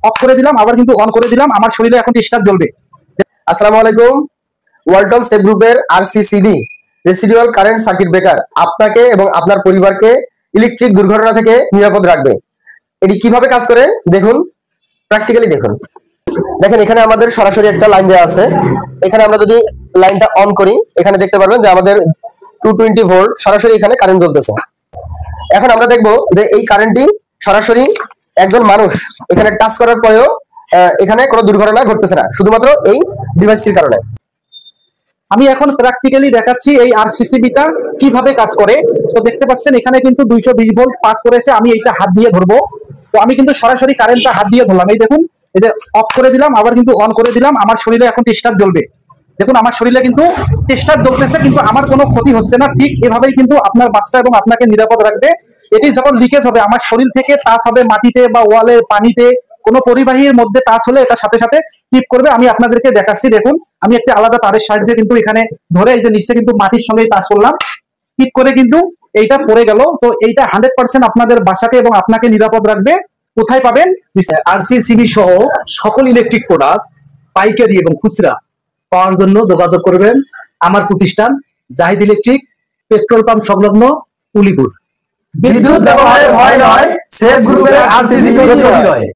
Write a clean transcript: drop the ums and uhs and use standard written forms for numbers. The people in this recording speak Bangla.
অফ করে দিলাম, আবার কিন্তু অন করে দিলাম, আমার শরীরে এখন স্টার্ট জ্বলবে। আসসালামু আলাইকুম। ওয়ালটন সেফ গ্রুপের RCCB residual current circuit breaker আপনাকে এবং আপনার পরিবারকে ইলেকট্রিক দুর্ঘটনা থেকে নিরাপদ রাখবে। এটি কিভাবে কাজ করে দেখুন, প্র্যাকটিক্যালি দেখুন। দেখেন এখানে আমাদের সরাসরি একটা লাইন দেওয়া আছে। এখানে আমরা যদি লাইনটা অন করি, এখানে দেখতে পারবেন যে আমাদের 220 ভোল্ট সরাসরি এখানে কারেন্ট জ্বলতেছে। এখন আমরা দেখবো যে এই কারেন্টটি সরাসরি একজন মানুষ এখানে টাচ করার পরেও এখানে কোনো দুর্ঘটনা ঘটতেছে না, শুধুমাত্র এই ডিভাইসটির কারণে। আমি এখন প্র্যাকটিক্যালি দেখাচ্ছি এই আরসিসিবিটা কিভাবে কাজ করে। তো দেখতে পাচ্ছেন এখানে কিন্তু 220 ভোল্ট পাস করেছে। আমি এইটা হাত দিয়ে ধরবো, তো আমি কিন্তু সরাসরি কারেন্টটা হাত দিয়ে ধরলাম। এই দেখুন, এই যে অফ করে দিলাম, আবার কিন্তু অন করে দিলাম, আমার শরীরে এখন স্টার্ট জ্বলবে। দেখুন আমার শরীরে কিন্তু স্টার্ট জ্বলতেছে, কিন্তু আমার কোনো ক্ষতি হচ্ছে না। ঠিক এভাবেই কিন্তু আপনার বাচ্চা এবং আপনাকে নিরাপদ রাখবে। এটি যখন লিকেজ হবে, আমার শরীর থেকে টাচ হবে মাটিতে বা ওয়ালে, পানিতে, কোনো পরিবাহীর মধ্যে টাচ হলে এটা সাথে সাথে টিপ করবে। আমি আপনাদেরকে দেখাচ্ছি, দেখুন আমি একটা আলাদা তারের সাহায্যে কিন্তু এখানে ধরে এই যে নিচে কিন্তু মাটির সঙ্গে টাচ করলাম, টিপ করে কিন্তু এইটা পড়ে গেল। তো এইটা 100% আপনাদের বাসাকে এবং আপনাকে নিরাপদ রাখবে। কোথায় পাবেন? আরসিসিবি সহ সকল ইলেকট্রিক প্রোডাক্ট পাইকারি এবং খুচরা পাওয়ার জন্য যোগাযোগ করবেন আমার প্রতিষ্ঠান জাহিদ ইলেকট্রিক, পেট্রোল পাম্প সংলগ্ন উলিপুর। বিদ্যুৎ ব্যবহারে ভয় নয়, সেফ গ্রুপের আরসিসিবি।